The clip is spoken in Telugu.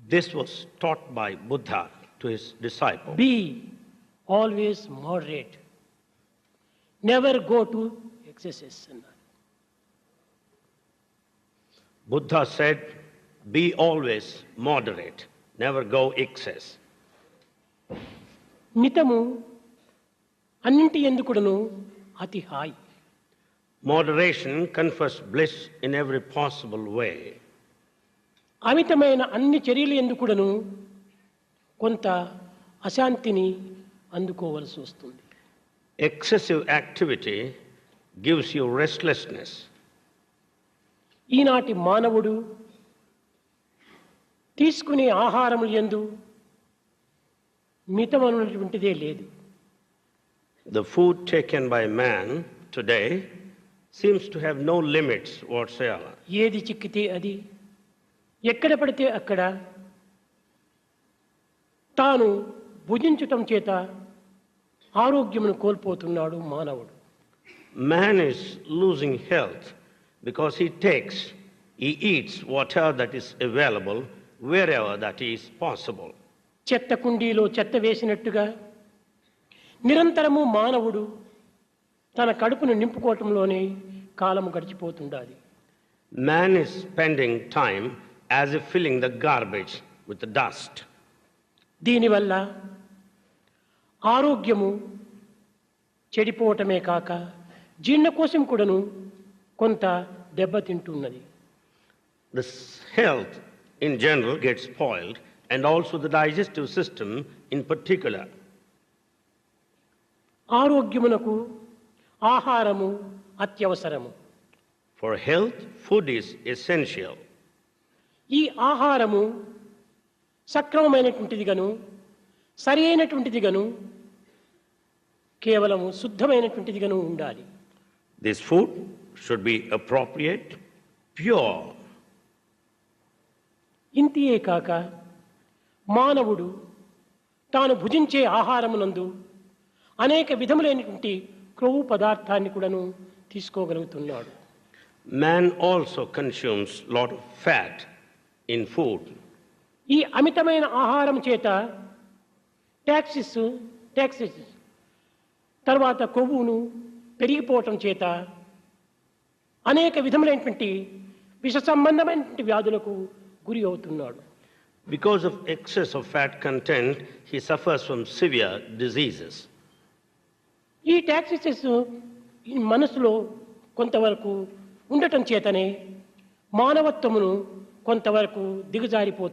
This was taught by Buddha to his disciples. Be always moderate. Never go to excesses. Buddha said, be always moderate, never go excess. మితము అన్నింటి ఎందుకుడను అతి హాయి. Moderation confers bliss in every possible way. అమితమైన అన్ని చర్యలు ఎందుకుడను కొంత అశాంతిని అందుకోవలసి వస్తుంది. Excessive activity gives you restlessness. ఈనాటి మానవుడు తీసుకునే ఆహారములు యందు మితమైనటువంటిదే లేదు. The food taken by man today seems to have no limits whatsoever. ఏది చిక్కితే అది, ఎక్కడ పడితే అక్కడ తాను భుజించటం చేత ఆరోగ్యమును కోల్పోతున్నాడు మానవుడు. Man is losing health because he eats whatever that is available wherever that is possible. చెత్త కుండీలో చెత్త వేసినట్టుగా నిరంతరము మానవుడు తన కడుపును నింపుకోవటంలోనే కాలము గడిచిపోతుండాలి. Man is spending time as if filling the garbage with the dust. దీనివల్ల ఆరోగ్యము చెడిపోవటమే కాక జీర్ణకోశం కూడాను కొంత దెబ్బతింటున్నది. The health in general gets spoiled, and also the digestive system in particular. ఆరోగ్యమునకు ఆహారము అత్యవసరము. For health, food is essential. ఈ ఆహారము సక్రమమైనటువంటిది గను సరి అయినటువంటిది గను కేవలము శుద్ధమైనటువంటిది గను ఉండాలి. This food should be appropriate, pure. ఇంతియే కాక మానవుడు తాను భుజించే ఆహారమునందు అనేక విధములైనటువంటి క్రొవ్వు పదార్థాన్ని కూడాను తీసుకోగలుగుతున్నాడు. Man also consumes a lot of fat in food. ఈ అమితమైన ఆహారం చేత ట్యాక్సిస్ తర్వాత కొవ్వును పెరిగిపోవటం చేత అనేక విధములైనటువంటి విష సంబంధమైనటువంటి వ్యాధులకు గురి అవుతున్నాడు. Because of excess of fat content, he suffers from severe diseases. ఈ ట్యాక్సిస్ ఈ మనసులో కొంతవరకు ఉండటం చేతనే మానవత్వమును కొంతవరకు దిగజారిపోతుంది.